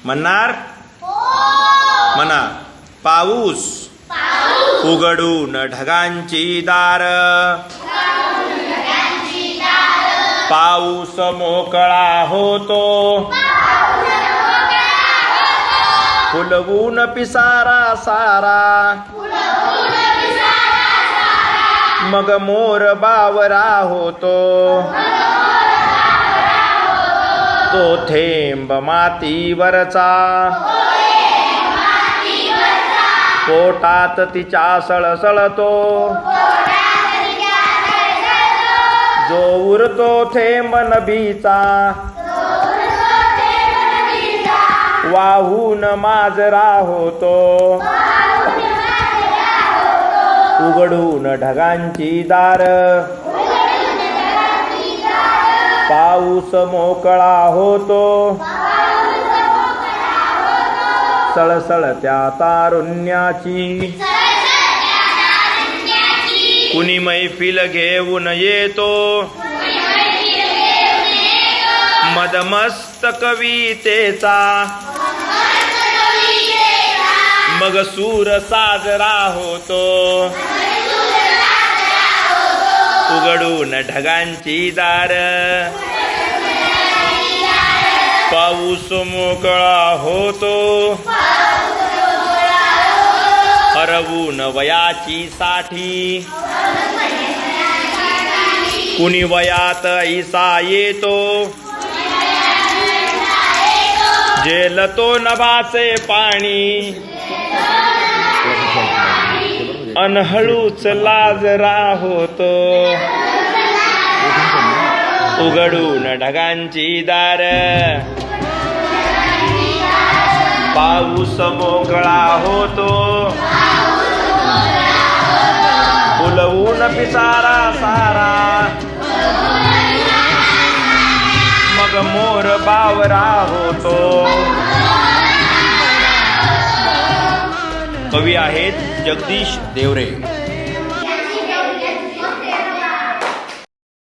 म्हणणार म्हणा. पाऊस उघडून ढगांची दार, पाऊस मोकळा होतो, फुलवून पिसारा सारा, मग मोर बावरा होतो. तो थेंब मातीवरचा, पोटात तिच्या सळसळतो. जो उरतो थेंब नभीचा, वाहून माजरा होतो. उघडून ढगांची दार, पाऊस मोकळा होतो. सळसळत्या तारुण्याची कुणी मैफिल घेऊन येतो. मदमस्त कवितेचा मग सूर साजरा होतो. उघडून ढगांची दार, पाऊस मोकळा होतो. हरवून वयाची साठी कुणी वयात ऐसा येतो. जेलतो नभाचे पाणी अनहळूच लाजरा होतो. उघडून ढगांची दार, पाऊस मोकळा होतो. फुलवून पिसारा सारा, मग मोर बावरा होतो. कवी आहेत जगदीश देवरे.